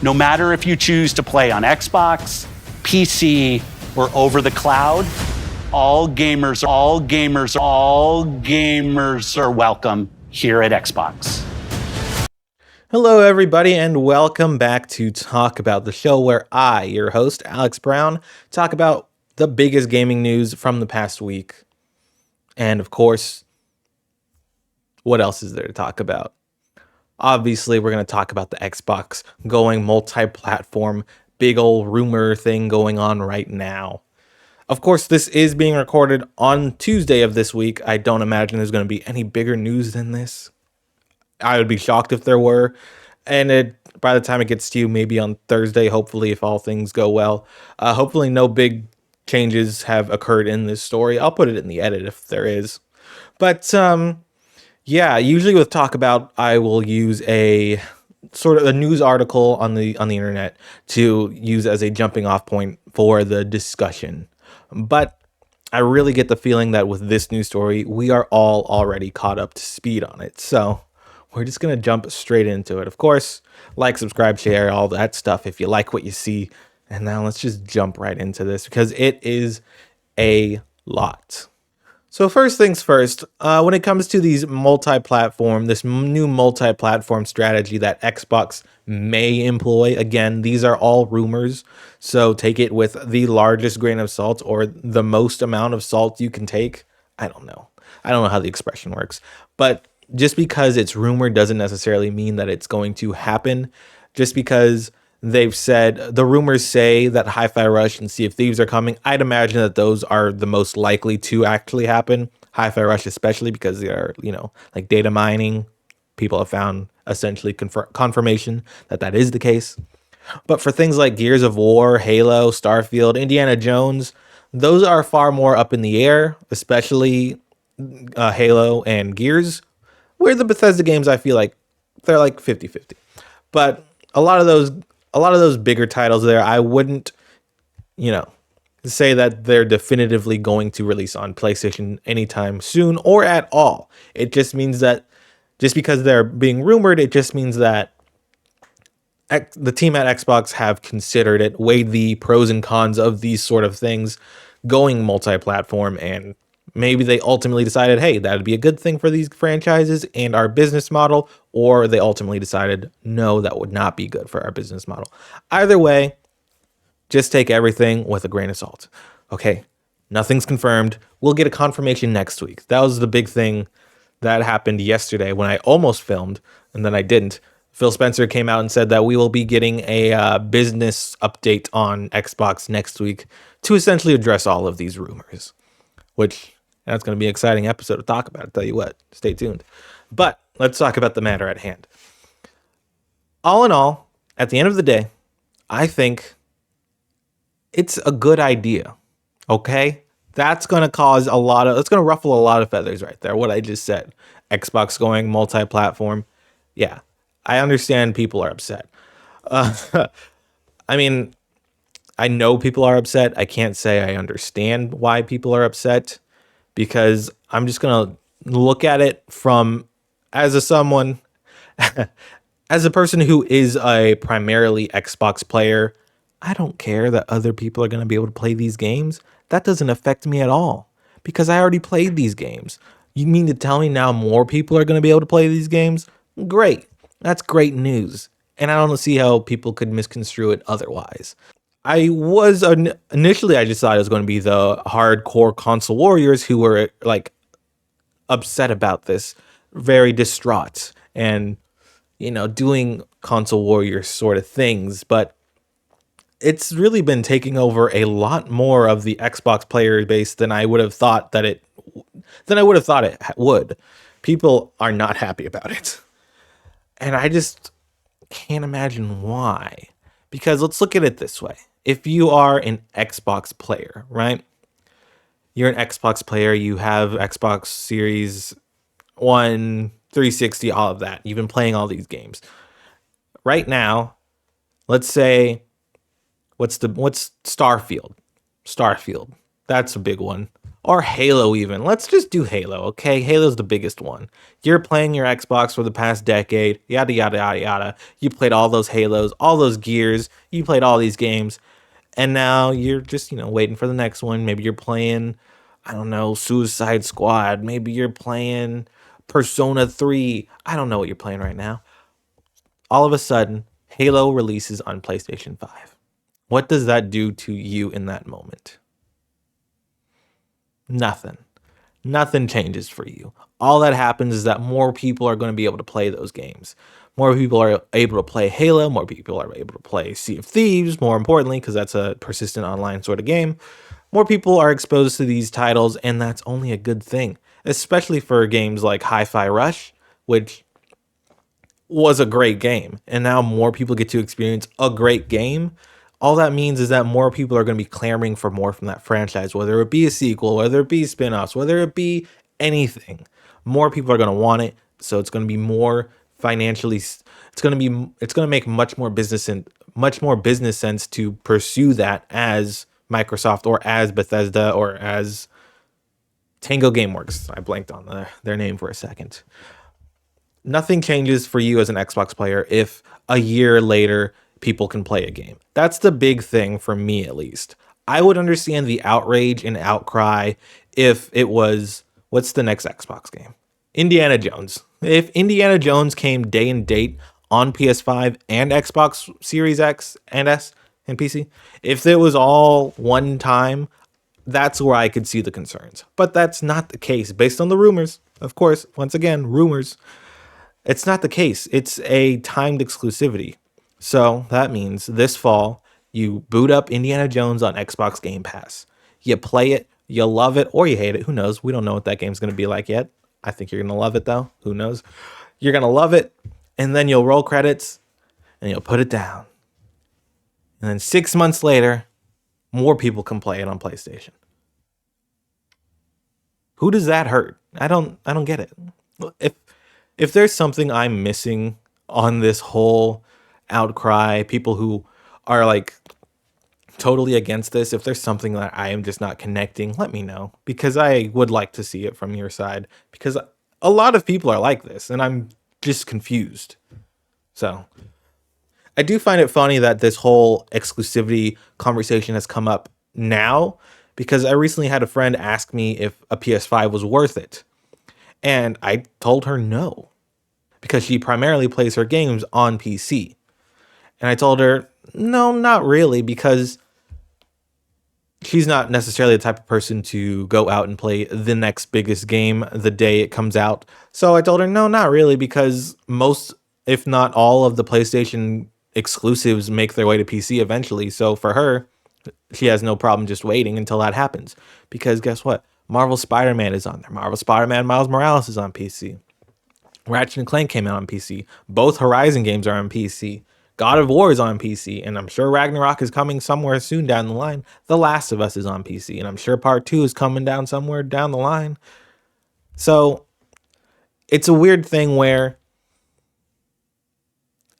No matter if you choose to play on Xbox, PC, or over the cloud, all gamers are welcome here at Xbox. Hello, everybody, and welcome back to Talk About, the show where I, your host, Alex Brown, talk about the biggest gaming news from the past week. And of course, what else is there to talk about? Obviously, we're going to talk about the Xbox going multi-platform, big old rumor thing going on right now. Of course, this is being recorded on Tuesday of this week. I don't imagine there's going to be any bigger news than this. I would be shocked if there were. And by the time it gets to you, maybe on Thursday, hopefully, if all things go well. Hopefully no big changes have occurred in this story. I'll put it in the edit if there is. But yeah, usually with TalkAbout, I will use a sort of a news article on the internet to use as a jumping off point for the discussion. But I really get the feeling that with this news story, we are all already caught up to speed on it. So we're just going to jump straight into it. Of course, like, subscribe, share, all that stuff if you like what you see. And now let's just jump right into this because it is a lot. So first things first, when it comes to these this new multi-platform strategy that Xbox may employ, again, these are all rumors, so take it with the largest grain of salt or the most amount of salt you can take. I don't know how the expression works, but just because it's rumored doesn't necessarily mean that it's going to happen. Just because they've said, the rumors say that Hi-Fi Rush and Sea of Thieves are coming, I'd imagine that those are the most likely to actually happen. Hi-Fi Rush especially because they are, like data mining. People have found essentially confirmation that is the case. But for things like Gears of War, Halo, Starfield, Indiana Jones, those are far more up in the air, especially Halo and Gears, where the Bethesda games, I feel like they're like 50-50. But a lot of those bigger titles there, I wouldn't, say that they're definitively going to release on PlayStation anytime soon or at all. It just means that just because they're being rumored, it just means that the team at Xbox have considered it, weighed the pros and cons of these sort of things going multi-platform, and maybe they ultimately decided, hey, that'd be a good thing for these franchises and our business model, or they ultimately decided, no, that would not be good for our business model. Either way, just take everything with a grain of salt. Okay, nothing's confirmed. We'll get a confirmation next week. That was the big thing that happened yesterday when I almost filmed, and then I didn't. Phil Spencer came out and said that we will be getting a business update on Xbox next week to essentially address all of these rumors, which that's going to be an exciting episode to talk about. I'll tell you what, stay tuned. But let's talk about the matter at hand. All in all, at the end of the day, I think it's a good idea. Okay? That's going to ruffle a lot of feathers right there, what I just said. Xbox going multi-platform. Yeah, I understand people are upset. I mean, I know people are upset. I can't say I understand why people are upset because I'm just going to look at it as a person who is a primarily Xbox player. I don't care that other people are going to be able to play these games. That doesn't affect me at all because I already played these games. You mean to tell me now more people are going to be able to play these games? Great. That's great news. And I don't see how people could misconstrue it otherwise. Initially, I just thought it was going to be the hardcore console warriors who were like upset about this, very distraught and, doing console warrior sort of things. But it's really been taking over a lot more of the Xbox player base than I would have thought it would. People are not happy about it. And I just can't imagine why. Because let's look at it this way. If you are an Xbox player, right? You're an Xbox player, you have Xbox Series 1, 360, all of that. You've been playing all these games. Right now, let's say, what's Starfield? Starfield. That's a big one. Or Halo even. Let's just do Halo, okay? Halo's the biggest one. You're playing your Xbox for the past decade, yada, yada, yada, yada. You played all those Halos, all those Gears. You played all these games. And now you're just, waiting for the next one. Maybe you're playing, I don't know, Suicide Squad. Maybe you're playing Persona 3. I don't know what you're playing right now. All of a sudden, Halo releases on PlayStation 5. What does that do to you in that moment? Nothing. Nothing changes for you. All that happens is that more people are going to be able to play those games. More people are able to play Halo. More people are able to play Sea of Thieves, more importantly, because that's a persistent online sort of game. More people are exposed to these titles, and that's only a good thing, especially for games like Hi-Fi Rush, which was a great game. And now more people get to experience a great game. All that means is that more people are going to be clamoring for more from that franchise, whether it be a sequel, whether it be spin-offs, whether it be anything. More people are going to want it, so it's going to be more financially it's going to make much more business sense to pursue that as Microsoft or as Bethesda or as Tango Gameworks. I blanked on their name for a second. Nothing changes for you as an Xbox player if a year later people can play a game. That's the big thing for me, at least. I would understand the outrage and outcry if it was, what's the next Xbox game? Indiana Jones. If Indiana Jones came day and date on PS5 and Xbox Series X and S and PC, if it was all one time, that's where I could see the concerns. But that's not the case based on the rumors. Of course, once again, rumors. It's not the case. It's a timed exclusivity. So that means this fall, you boot up Indiana Jones on Xbox Game Pass. You play it, you love it, or you hate it. Who knows? We don't know what that game's going to be like yet. I think you're going to love it, though. Who knows? You're going to love it, and then you'll roll credits, and you'll put it down. And then 6 months later, more people can play it on PlayStation. Who does that hurt? I don't get it. If there's something I'm missing on this whole outcry, people who are like totally against this, if there's something that I am just not connecting, let me know, because I would like to see it from your side, because a lot of people are like this and I'm just confused. So I do find it funny that this whole exclusivity conversation has come up now, because I recently had a friend ask me if a PS5 was worth it. And I told her no, because she primarily plays her games on PC. And I told her, no, not really, because she's not necessarily the type of person to go out and play the next biggest game the day it comes out. So I told her, no, not really, because most, if not all, of the PlayStation exclusives make their way to PC eventually. So for her, she has no problem just waiting until that happens. Because guess what? Marvel Spider-Man is on there. Marvel Spider-Man Miles Morales is on PC. Ratchet and Clank came out on PC. Both Horizon games are on PC. God of War is on PC, and I'm sure Ragnarok is coming somewhere soon down the line. The Last of Us is on PC, and I'm sure Part 2 is coming down somewhere down the line. So it's a weird thing where,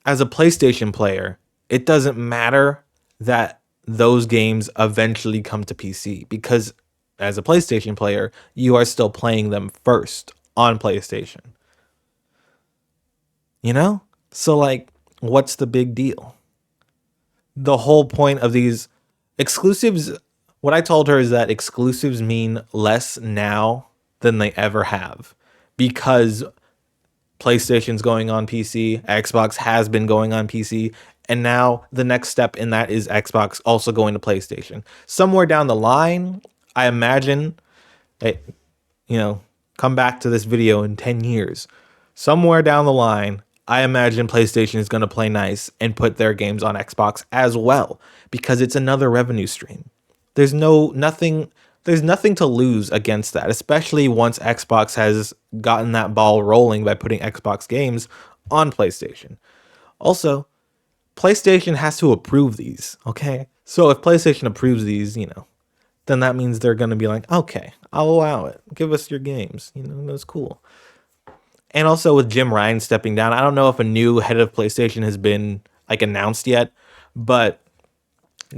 as a PlayStation player, it doesn't matter that those games eventually come to PC, because as a PlayStation player, you are still playing them first on PlayStation. You know? So, like, what's the big deal? The whole point of these exclusives, what I told her is that exclusives mean less now than they ever have, because PlayStation's going on PC, Xbox has been going on PC, and now the next step in that is Xbox also going to PlayStation. Somewhere down the line, I imagine, come back to this video in 10 years. Somewhere down the line, I imagine PlayStation is going to play nice and put their games on Xbox as well, because it's another revenue stream. There's nothing to lose against that, especially once Xbox has gotten that ball rolling by putting Xbox games on PlayStation. Also, PlayStation has to approve these, okay? So if PlayStation approves these, then that means they're going to be like, okay, I'll allow it. Give us your games. That's cool. And also with Jim Ryan stepping down, I don't know if a new head of PlayStation has been announced yet, but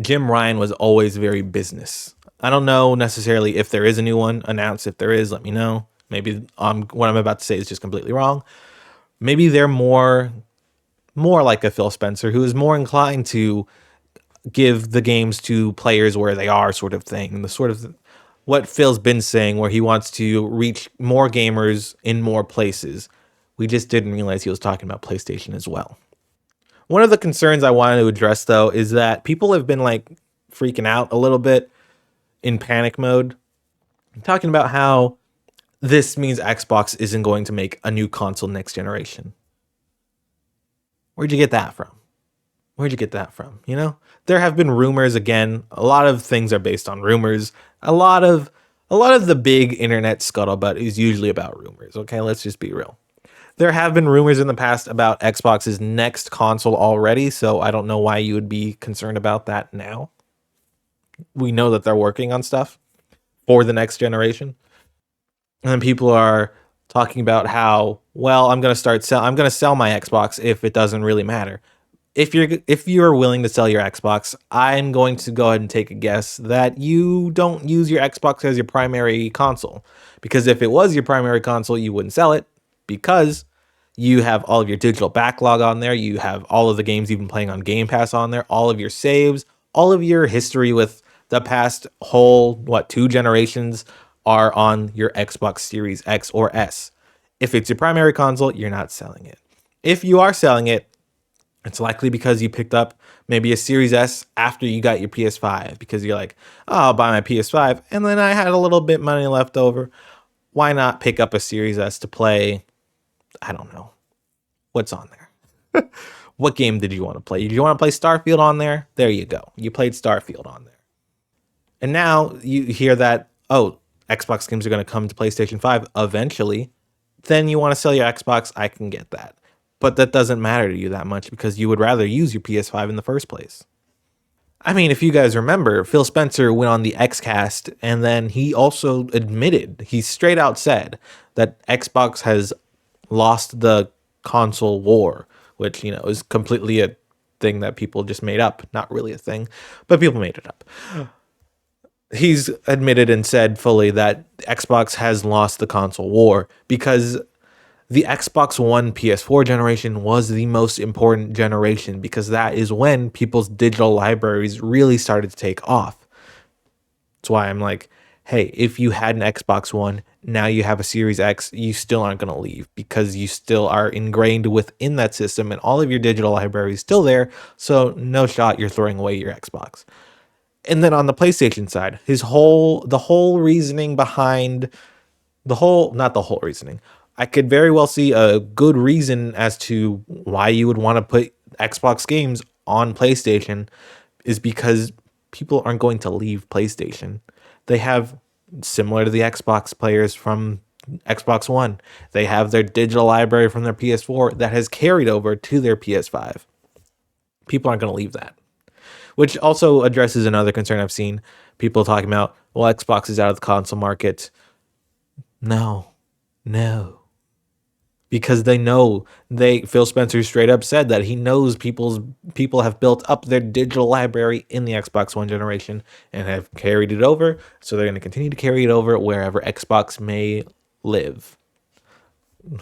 Jim Ryan was always very business. I don't know necessarily if there is a new one announced. If there is, let me know. Maybe what I'm about to say is just completely wrong. Maybe they're more like a Phil Spencer, who is more inclined to give the games to players where they are, sort of thing. The sort of what Phil's been saying, where he wants to reach more gamers in more places. We just didn't realize he was talking about PlayStation as well. One of the concerns I wanted to address, though, is that people have been like freaking out a little bit in panic mode, talking about how this means Xbox isn't going to make a new console next generation. Where'd you get that from? Where'd you get that from? You know, there have been rumors again. A lot of things are based on rumors. A lot of the big internet scuttlebutt is usually about rumors. Okay, let's just be real. There have been rumors in the past about Xbox's next console already, so I don't know why you would be concerned about that now. We know that they're working on stuff for the next generation. And then people are talking about how, well, I'm going to sell my Xbox if it doesn't really matter. If you're willing to sell your Xbox, I'm going to go ahead and take a guess that you don't use your Xbox as your primary console. Because if it was your primary console, you wouldn't sell it, because you have all of your digital backlog on there. You have all of the games you've been playing on Game Pass on there, all of your saves, all of your history with the past whole, 2 generations are on your Xbox Series X or S. If it's your primary console, you're not selling it. If you are selling it, it's likely because you picked up maybe a Series S after you got your PS5, because you're like, oh, I'll buy my PS5, and then I had a little bit money left over. Why not pick up a Series S to play? I don't know. What's on there? What game did you want to play? Did you want to play Starfield on there? There you go. You played Starfield on there. And now you hear that, oh, Xbox games are going to come to PlayStation 5 eventually. Then you want to sell your Xbox. I can get that. But that doesn't matter to you that much, because you would rather use your PS5 in the first place. I mean, if you guys remember, Phil Spencer went on the Xcast, and then he also admitted, he straight out said that Xbox has lost the console war, which, is completely a thing that people just made up. Not really a thing, but people made it up. He's admitted and said fully that Xbox has lost the console war, because the Xbox One PS4 generation was the most important generation, because that is when people's digital libraries really started to take off. That's why I'm like, hey, if you had an Xbox One, now you have a Series X, you still aren't going to leave, because you still are ingrained within that system and all of your digital library is still there. So no shot you're throwing away your Xbox. And then on the PlayStation side, the whole reasoning behind not the whole reasoning. I could very well see a good reason as to why you would want to put Xbox games on PlayStation, is because people aren't going to leave PlayStation. They have, similar to the Xbox players from Xbox One, they have their digital library from their PS4 that has carried over to their PS5. People aren't going to leave that. Which also addresses another concern I've seen. People talking about, well, Xbox is out of the console market. No. Because they know, Phil Spencer straight up said that he knows people have built up their digital library in the Xbox One generation and have carried it over. So they're going to continue to carry it over wherever Xbox may live.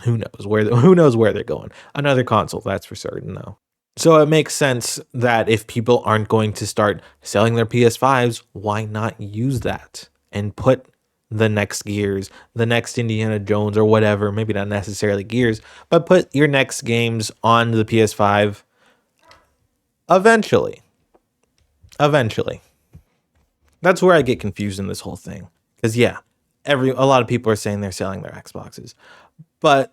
Who knows where they're going? Another console, that's for certain, though. So it makes sense that if people aren't going to start selling their PS5s, why not use that and put the next Gears, the next Indiana Jones, or whatever, maybe not necessarily Gears, but put your next games on the PS5 eventually. That's where I get confused in this whole thing. Because a lot of people are saying they're selling their Xboxes, but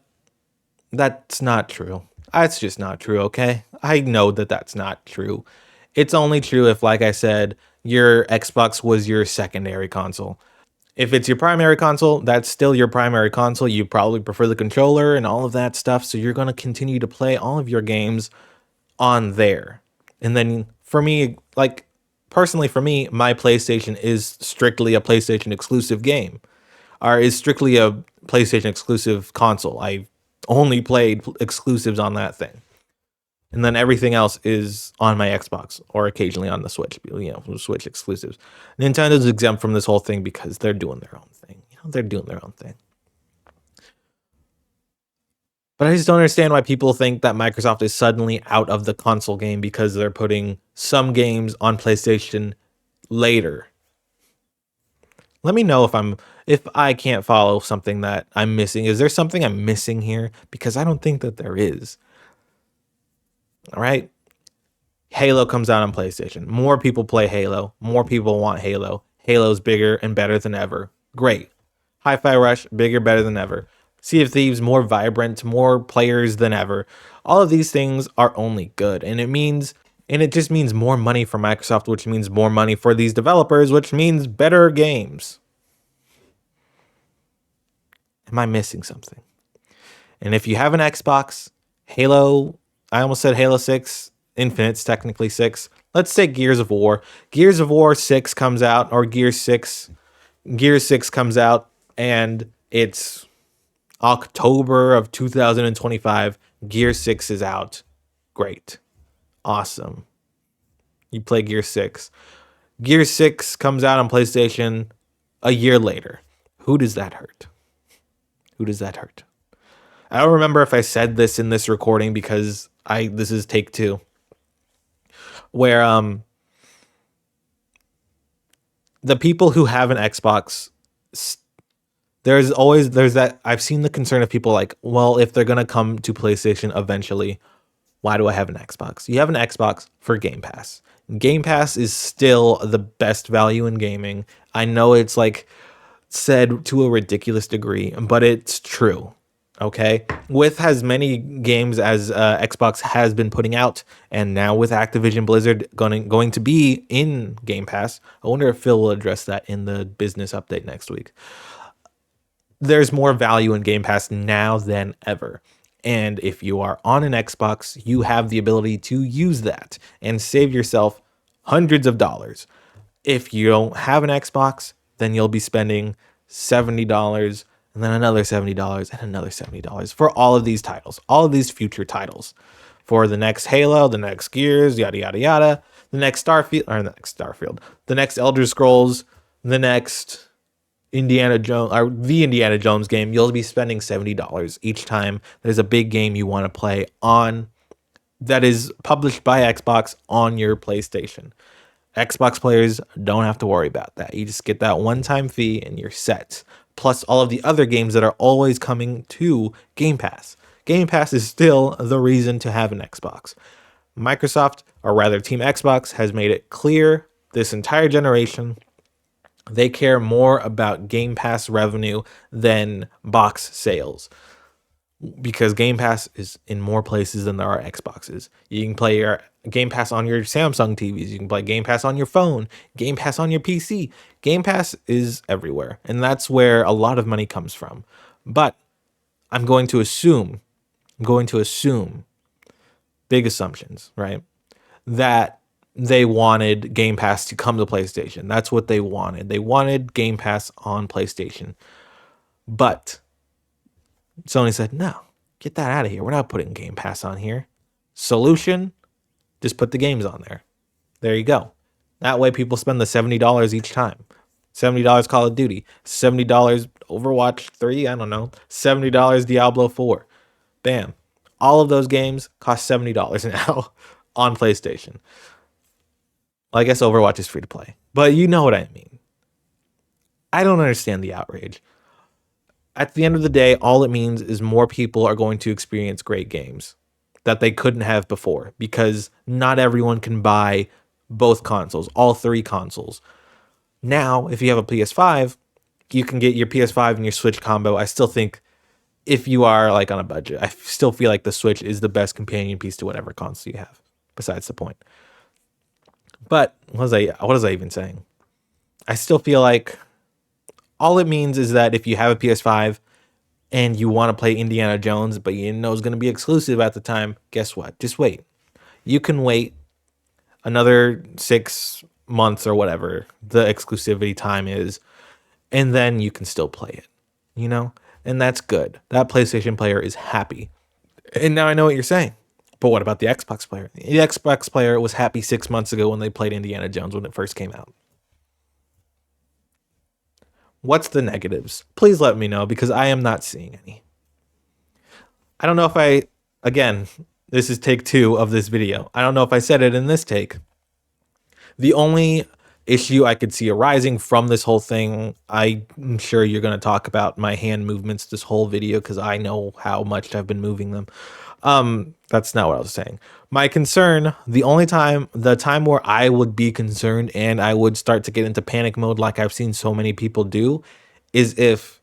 that's not true. That's just not true, okay? I know that that's not true. It's only true if, like I said, your Xbox was your secondary console. If it's your primary console, that's still your primary console. You probably prefer the controller and all of that stuff, so you're going to continue to play all of your games on there. And then for me, personally for me, my PlayStation is strictly a PlayStation exclusive game, or is strictly a PlayStation exclusive console. I only played exclusives on that thing. And then everything else is on my Xbox or occasionally on the Switch, Switch exclusives. Nintendo's exempt from this whole thing because they're doing their own thing. They're doing their own thing. But I just don't understand why people think that Microsoft is suddenly out of the console game because they're putting some games on PlayStation later. Let me know if I can't follow something that I'm missing. Is there something I'm missing here? Because I don't think that there is. All right. Halo comes out on PlayStation. More people play Halo. More people want Halo. Halo's bigger and better than ever. Great. Hi-Fi Rush, bigger, better than ever. Sea of Thieves, more vibrant, more players than ever. All of these things are only good. And it just means more money for Microsoft, which means more money for these developers, which means better games. Am I missing something? And if you have an Xbox, Halo, I almost said Halo 6, Infinite's technically 6. Let's say Gears of War. Gears of War 6 comes out, or Gears 6 comes out, and it's October of 2025. Gear 6 is out. Great. Awesome. You play Gear 6. Gear 6 comes out on PlayStation a year later. Who does that hurt? Who does that hurt? I don't remember if I said this in this recording because this is take 2. Where the people who have an Xbox, there's that I've seen the concern of people like, well, if they're gonna come to PlayStation eventually, why do I have an Xbox? You have an Xbox for Game Pass. Game Pass is still the best value in gaming. I know it's like said to a ridiculous degree, but it's true. Okay, with as many games as Xbox has been putting out, and now with Activision Blizzard going to be in Game Pass, I wonder if Phil will address that in the business update next week. There's more value in Game Pass now than ever. And if you are on an Xbox, you have the ability to use that and save yourself hundreds of dollars. If you don't have an Xbox, then you'll be spending $70 and then another $70 and another $70 for all of these titles, all of these future titles. For the next Halo, the next Gears, yada, yada, yada, the next the next Elder Scrolls, the next Indiana Jones, or the Indiana Jones game, you'll be spending $70 each time there's a big game you want to play on that is published by Xbox on your PlayStation. Xbox players don't have to worry about that. You just get that one-time fee and you're set. Plus all of the other games that are always coming to Game Pass. Game Pass is still the reason to have an Xbox. Microsoft, or rather Team Xbox, has made it clear this entire generation they care more about Game Pass revenue than box sales. Because Game Pass is in more places than there are Xboxes. You can play your Game Pass on your Samsung TVs. You can play Game Pass on your phone, Game Pass on your PC. Game Pass is everywhere. And that's where a lot of money comes from. But I'm going to assume, big assumptions, right? That they wanted Game Pass to come to PlayStation. That's what they wanted. They wanted Game Pass on PlayStation. But Sony said, no, get that out of here. We're not putting Game Pass on here. Solution, just put the games on there. There you go. That way people spend the $70 each time. $70 Call of Duty, $70 Overwatch 3, I don't know, $70 Diablo 4. Bam. All of those games cost $70 now on PlayStation. Well, I guess Overwatch is free to play, but you know what I mean. I don't understand the outrage. At the end of the day, all it means is more people are going to experience great games that they couldn't have before because not everyone can buy both consoles, all 3 consoles. Now, if you have a PS5, you can get your PS5 and your Switch combo. I still think if you are like on a budget, I still feel like the Switch is the best companion piece to whatever console you have. Besides the point. But what was I even saying? I still feel like all it means is that if you have a PS5 and you want to play Indiana Jones, but you know it's going to be exclusive at the time, guess what? Just wait. You can wait another 6 months or whatever the exclusivity time is, and then you can still play it, you know? And that's good. That PlayStation player is happy. And now I know what you're saying. But what about the Xbox player? The Xbox player was happy 6 months ago when they played Indiana Jones when it first came out. What's the negatives? Please let me know, because I am not seeing any. I don't know if again, this is take 2 of this video. I don't know if I said it in this take. The only issue I could see arising from this whole thing, I'm sure you're going to talk about my hand movements this whole video, because I know how much I've been moving them. That's not what I was saying. My concern, the time where I would be concerned and I would start to get into panic mode like I've seen so many people do, is if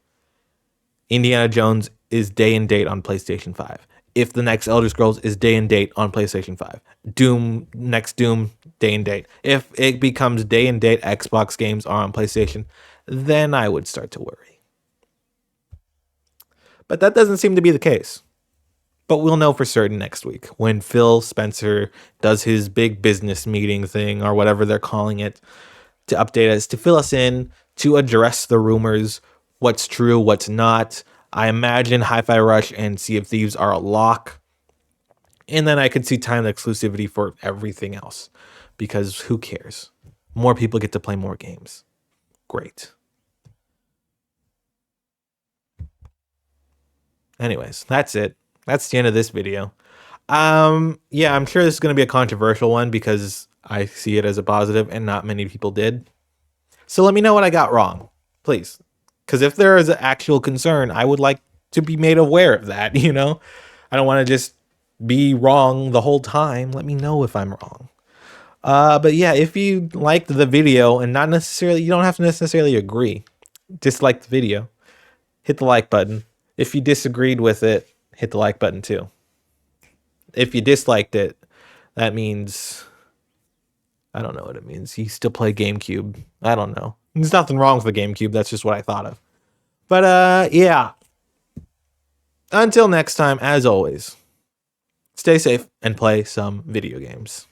Indiana Jones is day and date on PlayStation 5. If the next Elder Scrolls is day and date on PlayStation 5. Next Doom, day and date. If it becomes day and date Xbox games are on PlayStation, then I would start to worry. But that doesn't seem to be the case. But we'll know for certain next week when Phil Spencer does his big business meeting thing, or whatever they're calling it, to update us, to fill us in, to address the rumors, what's true, what's not. I imagine Hi-Fi Rush and Sea of Thieves are a lock. And then I could see timed exclusivity for everything else, because who cares? More people get to play more games. Great. Anyways, that's it. That's the end of this video. Yeah, I'm sure this is going to be a controversial one because I see it as a positive and not many people did. So let me know what I got wrong, please. Because if there is an actual concern, I would like to be made aware of that, you know? I don't want to just be wrong the whole time. Let me know if I'm wrong. But yeah, if you liked the video, and not necessarily, you don't have to necessarily agree. Just like the video, hit the like button. If you disagreed with it, hit the like button too. If you disliked it, that means, I don't know what it means. You still play GameCube. I don't know. There's nothing wrong with the GameCube. That's just what I thought of. But yeah. Until next time, as always, stay safe and play some video games.